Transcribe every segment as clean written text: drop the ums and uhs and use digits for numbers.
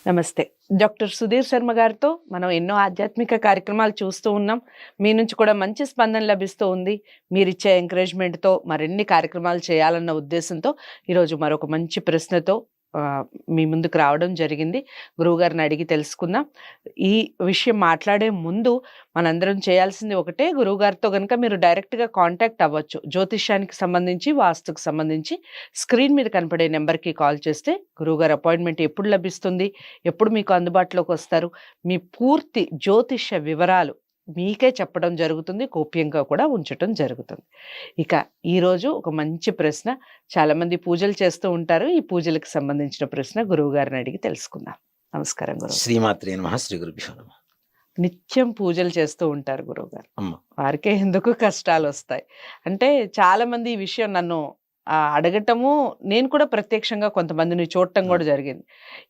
నమస్తే. డాక్టర్ సుధీర్ శర్మ గారితో మనం ఎన్నో ఆధ్యాత్మిక కార్యక్రమాలు చూస్తూ ఉన్నాం. మీ నుంచి కూడా మంచి స్పందన లభిస్తూ ఉంది. మీరిచ్చే ఎంకరేజ్‌మెంట్‌తో మరిన్ని కార్యక్రమాలు చేయాలన్న ఉద్దేశంతో ఈరోజు మరొక మంచి ప్రశ్నతో మీ ముందుకు రావడం జరిగింది. గురువుగారిని అడిగి తెలుసుకుందాం. ఈ విషయం మాట్లాడే ముందు మనందరం చేయాల్సింది ఒకటే, గురువుగారితో గనుక మీరు డైరెక్ట్‌గా కాంటాక్ట్ అవ్వచ్చు. జ్యోతిష్యానికి సంబంధించి, వాస్తుకు సంబంధించి స్క్రీన్ మీద కనపడే నెంబర్‌కి కాల్ చేస్తే గురువుగారి అపాయింట్‌మెంట్ ఎప్పుడు లభిస్తుంది, ఎప్పుడు మీకు అందుబాటులోకి వస్తారు, మీ పూర్తి జ్యోతిష్య వివరాలు మీకే చెప్పడం జరుగుతుంది. గోప్యంగా కూడా ఉంచటం జరుగుతుంది. ఇక ఈరోజు ఒక మంచి ప్రశ్న, చాలామంది పూజలు చేస్తూ ఉంటారు. ఈ పూజలకు సంబంధించిన ప్రశ్న గురువుగారిని అడిగి తెలుసుకుందాం. నమస్కారం గురువు. శ్రీమాత్రే నమః. శ్రీ గురుభ్యో నమః. నిత్యం పూజలు చేస్తూ ఉంటారు గురువుగారు. అమ్మ వారికే ఎందుకు కష్టాలు వస్తాయి అంటే, చాలా మంది ఈ విషయం నన్ను అడగటము, నేను కూడా ప్రత్యక్షంగా కొంతమందిని చూడటం కూడా జరిగింది.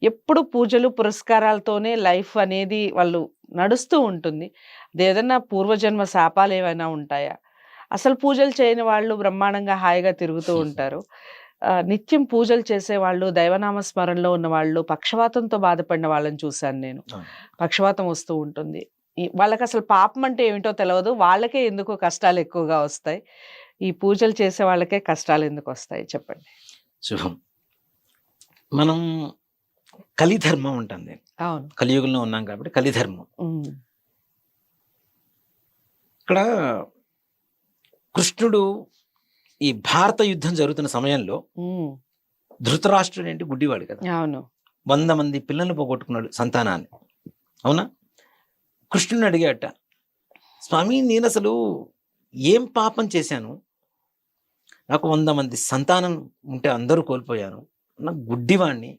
ఎప్పుడు పూజలు పురస్కారాలతోనే లైఫ్ అనేది వాళ్ళు నడుస్తూ ఉంటుంది. అదేదన్నా పూర్వజన్మ శాపాలు ఏమైనా ఉంటాయా? అసలు పూజలు చేయని వాళ్ళు బ్రహ్మాండంగా హాయిగా తిరుగుతూ ఉంటారు. నిత్యం పూజలు చేసేవాళ్ళు, దైవనామ స్మరణలో ఉన్న వాళ్ళు, పక్షవాతంతో బాధపడిన వాళ్ళని చూశాను నేను. పక్షవాతం వస్తూ ఉంటుంది. వాళ్ళకి అసలు పాపం అంటే ఏమిటో తెలియదు. వాళ్ళకే ఎందుకో కష్టాలు ఎక్కువగా వస్తాయి. ఈ పూజలు చేసే వాళ్ళకే కష్టాలు ఎందుకు వస్తాయి చెప్పండి. శుభం. మనం కలిధర్మం ఉంటుంది. అవును. కలియుగంలో ఉన్నాం కాబట్టి కలిధర్మం. ఇక్కడ కృష్ణుడు ఈ భారత యుద్ధం జరుగుతున్న సమయంలో ధృతరాష్ట్రుడు ఏంటి, గుడ్డివాడు కదా. అవును. 100 మంది పిల్లల్ని పోగొట్టుకున్నాడు, సంతానాన్ని. అవునా? కృష్ణుని అడిగాట, స్వామి నేను అసలు ఏం పాపం చేశాను, నాకు 100 మంది సంతానం ఉంటే అందరూ కోల్పోయాను, నాకు గుడ్డివాణ్ణి,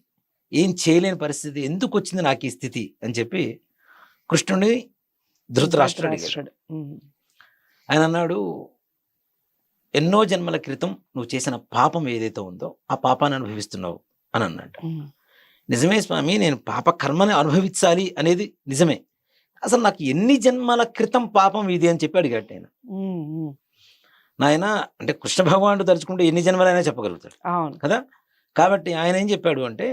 ఏం చేయలేని పరిస్థితి, ఎందుకు వచ్చింది నాకు ఈ స్థితి అని చెప్పి కృష్ణుని ధృతరాష్ట్రుడు అడిగాడు. ఆయన అన్నాడు, ఎన్నో జన్మల క్రితం నువ్వు చేసిన పాపం ఏదైతే ఉందో ఆ పాపాన్ని అనుభవిస్తున్నావు అని అన్నాడు. నిజమే స్వామి, నేను పాప కర్మని అనుభవించాలి అనేది నిజమే, అసలు నాకు ఎన్ని జన్మల క్రితం పాపం ఇది అని చెప్పి అడిగాడు ఆయన. నాయన అంటే కృష్ణ భగవానుడు తలుచుకుంటే ఎన్ని జన్మలైనా చెప్పగలుగుతాడు కదా. కాబట్టి ఆయన ఏం చెప్పాడు అంటే,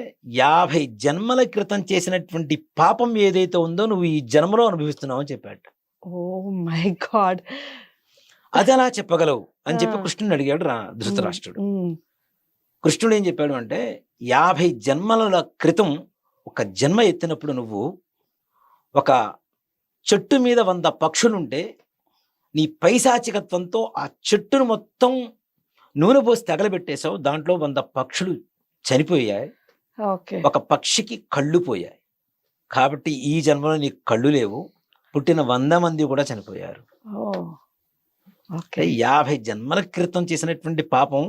50 జన్మల క్రితం చేసినటువంటి పాపం ఏదైతే ఉందో నువ్వు ఈ జన్మలో అనుభవిస్తున్నావు అని చెప్పాడు. ఓ మై గాడ్, అది అలా చెప్పగలవు అని చెప్పి కృష్ణుని అడిగాడు ధృతరాష్ట్రుడు. కృష్ణుడు ఏం చెప్పాడు అంటే, 50 జన్మల క్రితం ఒక జన్మ ఎత్తినప్పుడు నువ్వు ఒక చెట్టు మీద 100 పక్షులుంటే నీ పైశాచికత్వంతో ఆ చెట్టును మొత్తం నూనె పోసి తగలబెట్టేశావు, దాంట్లో 100 పక్షులు చనిపోయాయి, ఒక పక్షికి కళ్ళు పోయాయి. కాబట్టి ఈ జన్మలో నీకు కళ్ళు లేవు, పుట్టిన 100 మంది కూడా చనిపోయారు. 50 జన్మల క్రితం చేసినటువంటి పాపం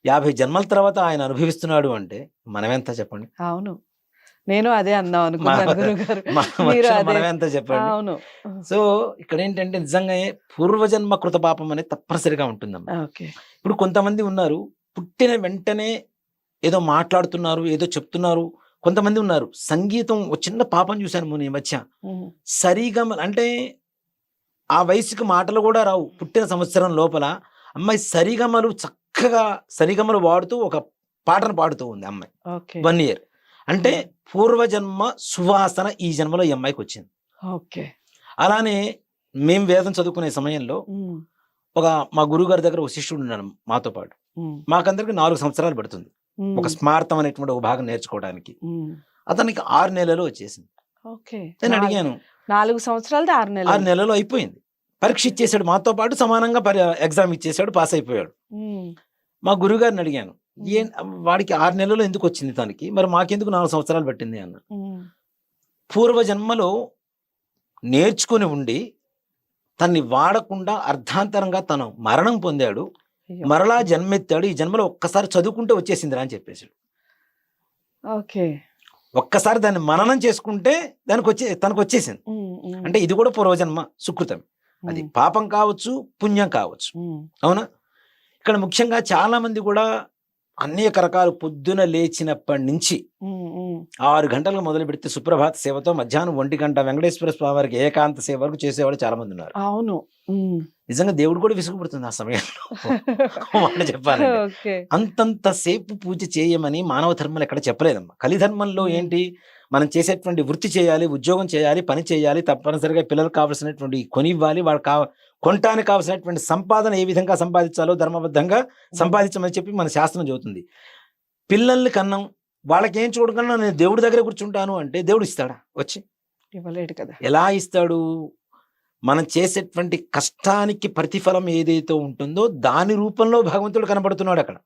50 జన్మల తర్వాత ఆయన అనుభవిస్తున్నాడు అంటే మనమెంత చెప్పండి. అవును, నేను అదే అందాం అనుకున్నాను గురుగారు. మనమెంత చెప్పండి. అవును. సో ఇక్కడ ఏంటంటే నిజంగా పూర్వజన్మ కృత పాపం అనేది తప్పనిసరిగా ఉంటుందమ్మా. ఇప్పుడు కొంతమంది ఉన్నారు, పుట్టిన వెంటనే ఏదో మాట్లాడుతున్నారు, ఏదో చెప్తున్నారు. కొంతమంది ఉన్నారు, సంగీతం ఒక చిన్న పాపం చూశాను మొన్న ఈ మధ్య, సరిగమ అంటే ఆ వయసుకి మాటలు కూడా రావు, పుట్టిన సంవత్సరం లోపల అమ్మాయి సరిగమలు చక్కగా సరిగమలు వాడుతూ ఒక పాటను పాడుతూ ఉంది అమ్మాయి. 1 year అంటే పూర్వజన్మ సువాసన ఈ జన్మలో ఈ అమ్మాయికి వచ్చింది. అలానే మేము వేదం చదువుకునే సమయంలో మా గురువు గారి దగ్గర ఒక శిష్యుడు ఉన్నాడు మాతో పాటు. మాకందరికి 4 సంవత్సరాలు పడుతుంది ఒక స్మార్థం అనేటువంటి ఒక భాగం నేర్చుకోవడానికి. అతనికి 6 నెలలు వచ్చేసింది. నేను అడిగాను, 4 సంవత్సరాలు 6 నెలలు అయిపోయింది. పరీక్ష ఇచ్చేసాడు, మాతో పాటు సమానంగా ఎగ్జామ్ ఇచ్చేసాడు, పాస్ అయిపోయాడు. మా గురువు గారిని అడిగాను, వాడికి 6 నెలలు ఎందుకు వచ్చింది తనకి, మరి మాకెందుకు 4 సంవత్సరాలు పట్టింది అన్న. పూర్వజన్మలో నేర్చుకుని ఉండి తన్ని వాడకుండా అర్ధాంతరంగా తను మరణం పొందాడు, మరలా జన్మెత్తాడు, ఈ జన్మలో ఒక్కసారి చదువుకుంటే వచ్చేసిందిరా అని చెప్పేశాడు. ఒక్కసారి దాన్ని మననం చేసుకుంటే తనకు వచ్చేసింది. అంటే ఇది కూడా పూర్వజన్మ సుకృతం, అది పాపం కావచ్చు పుణ్యం కావచ్చు. అవునా? ఇక్కడ ముఖ్యంగా చాలా మంది కూడా అనేక రకాలు పొద్దున లేచినప్పటి నుంచి 6 గంటలకు మొదలు పెడితే సుప్రభాత సేవతో మధ్యాహ్నం 1 గంట వెంకటేశ్వర స్వామి వారికి ఏకాంత సేవ వరకు చేసేవాళ్ళు చాలా మంది ఉన్నారు. అవును, నిజంగా దేవుడు కూడా విసుగుపడుతుంది ఆ సమయంలో. మాట చెప్పాలంటే అంతంత సేపు పూజ చేయమని మానవ ధర్మాలు ఎక్కడ చెప్పలేదమ్మా. కలిధర్మంలో ఏంటి, మనం చేసేటువంటి వృత్తి చేయాలి, ఉద్యోగం చేయాలి, పని చేయాలి, తప్పనిసరిగా పిల్లలకు కావాల్సినటువంటి కొనివ్వాలి, కొనటానికి కావాల్సినటువంటి సంపాదన ఏ విధంగా సంపాదించాలో ధర్మబద్ధంగా సంపాదించమని చెప్పి మన శాస్త్రం చెబుతుంది. పిల్లల్ని కన్నాం, వాళ్ళకేం చూడకుండా నేను దేవుడి దగ్గర కూర్చుంటాను అంటే దేవుడు ఇస్తాడా వచ్చి? ఇవ్వలేడు కదా. ఎలా ఇస్తాడు? మనం చేసేటువంటి కష్టానికి ప్రతిఫలం ఏదైతే ఉంటుందో దాని రూపంలో భగవంతుడు కనబడుతున్నాడు అక్కడ.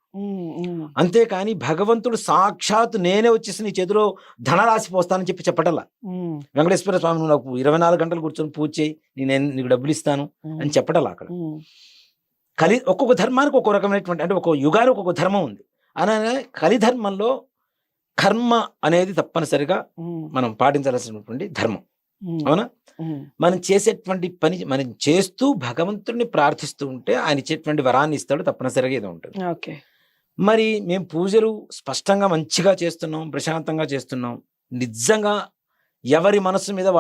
అంతేకాని భగవంతుడు సాక్షాత్ నేనే వచ్చేసి నీ చేతిలో ధనరాశి పోస్తానని చెప్పి చెప్పటల్లా. వెంకటేశ్వర స్వామి నువ్వు నాకు 24 గంటలు కూర్చొని పూజ చేయి, నేను నీకు డబ్బులు ఇస్తాను అని చెప్పటల్లా అక్కడ. ఒక్కొక్క ధర్మానికి ఒక్కొక్క రకమైనటువంటి, అంటే ఒక్కొక్క యుగానికి ఒక్కొక్క ధర్మం ఉంది. అలానే కలిధర్మంలో కర్మ అనేది తప్పనిసరిగా మనం పాటించాల్సినటువంటి ధర్మం. అవునా? మనం చేసేటువంటి పని మనం చేస్తూ భగవంతుడిని ప్రార్థిస్తూ ఉంటే ఆయన ఇచ్చేటువంటి వరాన్ని ఇస్తాడు, తప్పనిసరిగా ఏదో ఉంటుంది. ఓకే. మరి మేము పూజలు స్పష్టంగా మంచిగా చేస్తున్నాం, ప్రశాంతంగా చేస్తున్నాం, నిజంగా ఎవరి మనస్సు మీద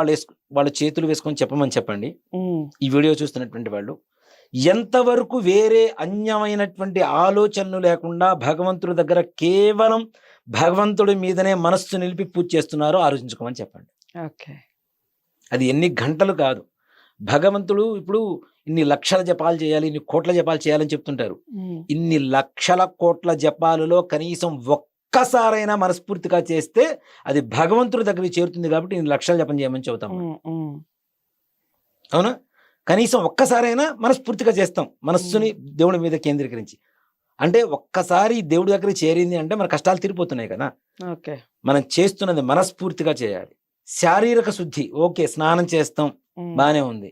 వాళ్ళు చేతులు వేసుకొని చెప్పమని చెప్పండి. ఈ వీడియో చూస్తున్నటువంటి వాళ్ళు ఎంతవరకు వేరే అన్యమైనటువంటి ఆలోచనలు లేకుండా భగవంతుడి దగ్గర కేవలం భగవంతుడి మీదనే మనస్సు నిలిపి పూజ చేస్తున్నారో ఆలోచించుకోమని చెప్పండి. ఓకే. అది ఎన్ని గంటలు కాదు. భగవంతుడు ఇప్పుడు ఇన్ని లక్షల జపాలు చేయాలి, ఇన్ని కోట్ల జపాలు చేయాలని చెప్తుంటారు. ఇన్ని లక్షల కోట్ల జపాలలో కనీసం ఒక్కసారైనా మనస్ఫూర్తిగా చేస్తే అది భగవంతుడి దగ్గరికి చేరుతుంది. కాబట్టి ఇన్ని లక్షల జపం చేయమని చెబుతాం. అవునా? కనీసం ఒక్కసారైనా మనస్ఫూర్తిగా చేస్తాం, మనస్సుని దేవుడి మీద కేంద్రీకరించి. అంటే ఒక్కసారి దేవుడి దగ్గర చేరింది అంటే మన కష్టాలు తీరిపోతున్నాయి కదా. మనం చేస్తున్నది మనస్ఫూర్తిగా చేయాలి. శారీరక శుద్ధి ఓకే, స్నానం చేస్తాం, బానే ఉంది.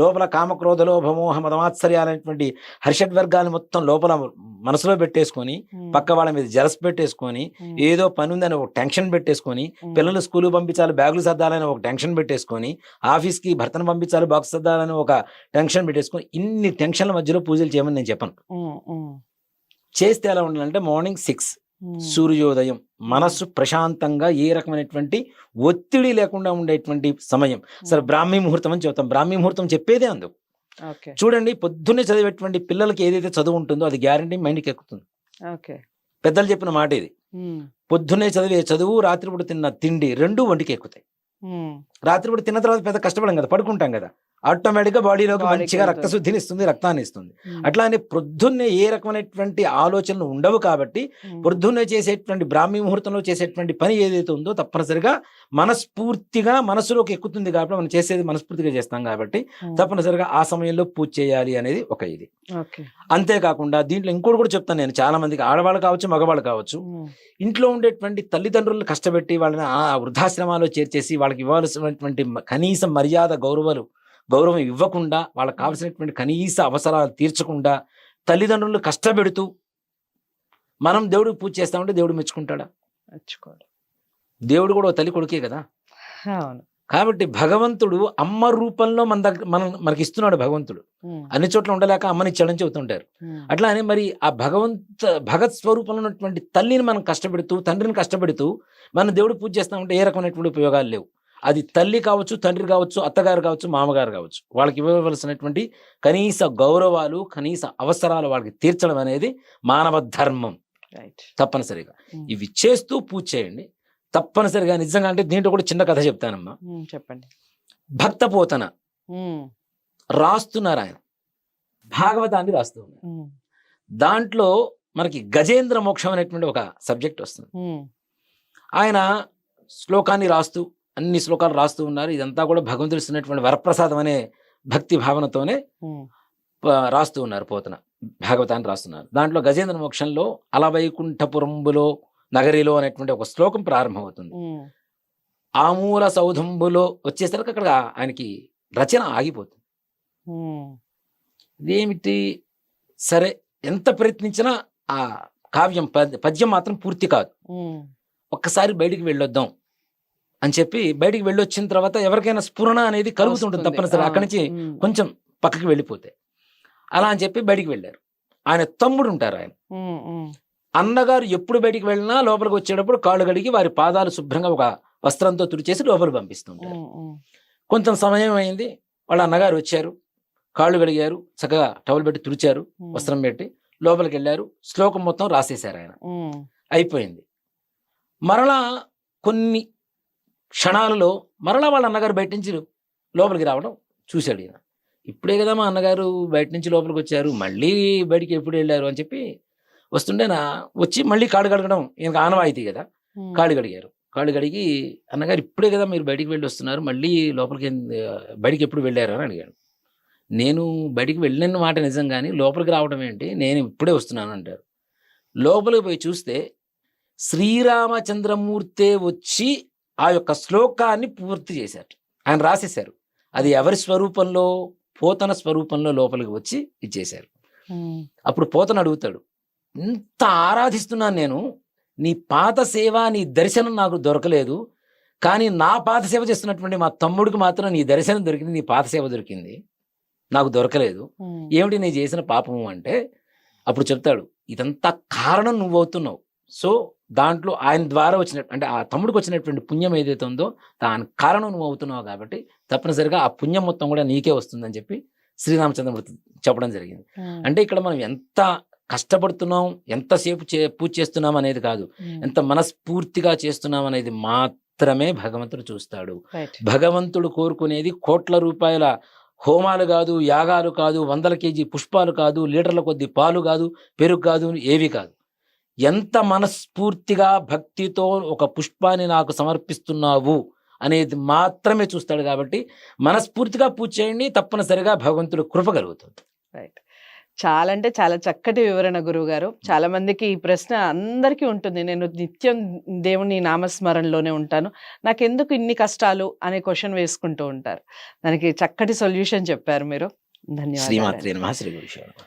లోపల కామక్రోధ లోభ మోహ మదమాత్సర్యాలనేటువంటి హర్షడ్వర్గాన్ని మొత్తం లోపల మనసులో పెట్టేసుకొని, పక్క వాళ్ళ మీద జలస్ పెట్టేసుకొని, ఏదో పని ఉందని ఒక టెన్షన్ పెట్టేసుకొని, పిల్లలు స్కూల్ పంపించాలి, బ్యాగులు సర్దాలని ఒక టెన్షన్ పెట్టేసుకొని, ఆఫీస్కి భర్తను పంపించాలి, బాక్స్ సర్దాలని ఒక టెన్షన్ పెట్టేసుకొని, ఇన్ని టెన్షన్ల మధ్యలో పూజలు చేయమని నేను చెప్పను. చేస్తే ఎలా ఉండాలంటే మార్నింగ్ 6 సూర్యోదయం, మనస్సు ప్రశాంతంగా, ఏ రకమైనటువంటి ఒత్తిడి లేకుండా ఉండేటువంటి సమయం. సరే, బ్రాహ్మీ ముహూర్తం అని చెప్తాం. బ్రాహ్మీ ముహూర్తం చెప్పేదే అందుకు. చూడండి, పొద్దున్నే చదివేటువంటి పిల్లలకి ఏదైతే చదువు ఉంటుందో అది గ్యారంటీ మైండ్కి ఎక్కుతుంది. పెద్దలు చెప్పిన మాట ఇది. పొద్దున్నే చదివే చదువు, రాత్రిపూట తిన్న తిండి రెండు ఒంటికి ఎక్కుతాయి. రాత్రిపూట తిన్న తర్వాత పెద్ద కష్టపడం కదా, పడుకుంటాం కదా, ఆటోమేటిక్గా బాడీలోకి మంచిగా రక్తశుద్ధిని ఇస్తుంది, రక్తాన్ని ఇస్తుంది. అట్లానే ప్రొద్దున్నే ఏ రకమైనటువంటి ఆలోచనలు ఉండవు. కాబట్టి ప్రొద్దున్నే చేసేటువంటి బ్రాహ్మీ ముహూర్తంలో చేసేటువంటి పని ఏదైతే ఉందో తప్పనిసరిగా మనస్ఫూర్తిగా మనసులోకి ఎక్కుతుంది. కాబట్టి మనం చేసేది మనస్ఫూర్తిగా చేస్తాం కాబట్టి తప్పనిసరిగా ఆ సమయంలో పూజ చేయాలి అనేది ఒక ఇది. అంతేకాకుండా దీంట్లో ఇంకోటి కూడా చెప్తాను నేను, చాలా మందికి, ఆడవాళ్ళు కావచ్చు, మగవాళ్ళు కావచ్చు, ఇంట్లో ఉండేటువంటి తల్లిదండ్రులను కష్టపెట్టి వాళ్ళని ఆ వృద్ధాశ్రమాల్లో చేర్చేసి వాళ్ళకి ఇవ్వాల్సినటువంటి కనీస మర్యాద గౌరవం ఇవ్వకుండా, వాళ్ళకి కావాల్సినటువంటి కనీస అవసరాలు తీర్చకుండా తల్లిదండ్రులను కష్టపెడుతూ మనం దేవుడికి పూజ చేస్తామంటే దేవుడు మెచ్చుకుంటాడా? మెచ్చుకోడు. దేవుడు కూడా తల్లి కొడుకే కదా. కాబట్టి భగవంతుడు అమ్మ రూపంలో మనకి ఇస్తున్నాడు. భగవంతుడు అన్ని చోట్ల ఉండలేక అమ్మనిచ్చాడని చెబుతుంటారు. అట్లా అని మరి ఆ భగత్ స్వరూపంలో ఉన్నటువంటి తల్లిని మనం కష్టపెడుతూ, తండ్రిని కష్టపెడుతూ మనం దేవుడు పూజ చేస్తామంటే ఏ రకమైనటువంటి ఉపయోగాలు లేవు. అది తల్లి కావచ్చు, తండ్రి కావచ్చు, అత్తగారు కావచ్చు, మామగారు కావచ్చు, వాళ్ళకి ఇవ్వవలసినటువంటి కనీస గౌరవాలు, కనీస అవసరాలు వాళ్ళకి తీర్చడం అనేది మానవ ధర్మం. తప్పనిసరిగా ఇవి చేస్తూ పూజ చేయండి. తప్పనిసరిగా నిజంగా. అంటే దీంట్లో కూడా చిన్న కథ చెప్తానమ్మా. చెప్పండి. భక్త పోతన రాస్తున్నారు, ఆయన భాగవతాన్ని రాస్తూ ఉన్నారు. దాంట్లో మనకి గజేంద్ర మోక్షం అనేటువంటి ఒక సబ్జెక్ట్ వస్తుంది. ఆయన శ్లోకాన్ని రాస్తూ, అన్ని శ్లోకాలు రాస్తూ ఉన్నారు. ఇదంతా కూడా భగవంతుడు ఇస్తున్నటువంటి వరప్రసాదం అనే భక్తి భావనతోనే రాస్తూ ఉన్నారు. పోతన భాగవతాన్ని రాస్తున్నారు. దాంట్లో గజేంద్ర మోక్షంలో అలవైకుంఠపురంబులో నగరిలో అనేటువంటి ఒక శ్లోకం ప్రారంభమవుతుంది. ఆమూల సౌధంబులో వచ్చేసరికి అక్కడ ఆయనకి రచన ఆగిపోతుంది. ఇదేమిటి? సరే, ఎంత ప్రయత్నించినా ఆ కావ్యం పద్యం మాత్రం పూర్తి కాదు. ఒక్కసారి బయటికి వెళ్ళొద్దాం అని చెప్పి బయటికి వెళ్ళొచ్చిన తర్వాత ఎవరికైనా స్ఫురణ అనేది కలుగుతుంటుంది తప్పనిసరి, అక్కడి నుంచి కొంచెం పక్కకి వెళ్ళిపోతే. అలా అని చెప్పి బయటికి వెళ్ళారు. ఆయన తమ్ముడు ఉంటారు. ఆయన అన్నగారు ఎప్పుడు బయటికి వెళ్ళినా లోపలికి వచ్చేటప్పుడు కాళ్ళు కడిగి వారి పాదాలు శుభ్రంగా ఒక వస్త్రంతో తుడిచేసి లోపలికి పంపిస్తుంటారు. కొంచెం సమయం అయింది, వాళ్ళ అన్నగారు వచ్చారు, కాళ్ళు కడిగారు, చక్కగా టవల్ పెట్టి తుడిచారు, వస్త్రం పెట్టి లోపలికి వెళ్ళారు, శ్లోకం మొత్తం రాసేశారు. ఆయన అయిపోయింది. మరలా కొన్ని క్షణాలలో మరలా వాళ్ళ అన్నగారు బయట నుంచి లోపలికి రావడం చూశాడు ఈయన. ఇప్పుడే కదా మా అన్నగారు బయట నుంచి లోపలికి వచ్చారు, మళ్ళీ బయటికి ఎప్పుడు వెళ్ళారు అని చెప్పి వస్తుండేనా వచ్చి మళ్ళీ కాళ్ళు కడగడం ఈయనకు ఆనవాయితీ కదా. కాళ్ళు కడిగారు. కాళ్ళు కడిగి అన్నగారు ఇప్పుడే కదా మీరు బయటికి వెళ్ళి వస్తున్నారు, మళ్ళీ లోపలికి బయటికి ఎప్పుడు వెళ్ళారు అని అడిగాడు. నేను బయటికి వెళ్ళిన మాట నిజం, కానీ లోపలికి రావడం ఏంటి, నేను ఇప్పుడే వస్తున్నాను అంటారు. లోపలికి పోయి చూస్తే శ్రీరామచంద్రమూర్తే వచ్చి ఆ యొక్క శ్లోకాన్ని పూర్తి చేశారు, ఆయన రాసేశారు. అది ఎవరి స్వరూపంలో, పోతన స్వరూపంలో లోపలికి వచ్చి ఇచ్చేశారు. అప్పుడు పోతన అడుగుతాడు, ఇంత ఆరాధిస్తున్నాను నేను, నీ పాత సేవ నీ దర్శనం నాకు దొరకలేదు, కానీ నా పాత సేవ చేస్తున్నటువంటి మా తమ్ముడికి మాత్రం నీ దర్శనం దొరికింది, నీ పాత సేవ దొరికింది, నాకు దొరకలేదు, ఏమిటి నేను చేసిన పాపము అంటే అప్పుడు చెప్తాడు, ఇదంతా కారణం నువ్వు అవుతున్నావు. సో దాంట్లో ఆయన ద్వారా వచ్చినట్టు అంటే ఆ తమ్ముడికి వచ్చినటువంటి పుణ్యం ఏదైతే ఉందో దాని కారణం నువ్వు అవుతున్నావు, కాబట్టి తప్పనిసరిగా ఆ పుణ్యం మొత్తం కూడా నీకే వస్తుందని చెప్పి శ్రీరామచంద్రమూర్తి చెప్పడం జరిగింది. అంటే ఇక్కడ మనం ఎంత కష్టపడుతున్నాం, ఎంతసేపు పూజ చేస్తున్నాం అనేది కాదు, ఎంత మనస్ఫూర్తిగా చేస్తున్నాం అనేది మాత్రమే భగవంతుడు చూస్తాడు. భగవంతుడు కోరుకునేది కోట్ల రూపాయల హోమాలు కాదు, యాగాలు కాదు, 100 కేజీ పుష్పాలు కాదు, లీటర్ల కొద్ది పాలు కాదు, పెరుగు కాదు, ఏవి కాదు. ఎంత మనస్ఫూర్తిగా భక్తితో ఒక పుష్పాన్ని నాకు సమర్పిస్తున్నావు అనేది మాత్రమే చూస్తాడు. కాబట్టి మనస్ఫూర్తిగా పూజ చేయండి, తప్పనిసరిగా భగవంతుడు కృప కలుగుతుంది. రైట్. చాలా అంటే చాలా చక్కటి వివరణ గురువు గారు. చాలా మందికి ఈ ప్రశ్న అందరికీ ఉంటుంది, నేను నిత్యం దేవుని నామస్మరణలోనే ఉంటాను, నాకెందుకు ఇన్ని కష్టాలు అనే క్వశ్చన్ వేసుకుంటూ ఉంటారు. దానికి చక్కటి సొల్యూషన్ చెప్పారు మీరు. ధన్యవాదాలు. శ్రీమాత్రే నమః. శ్రీ గురు శరణం.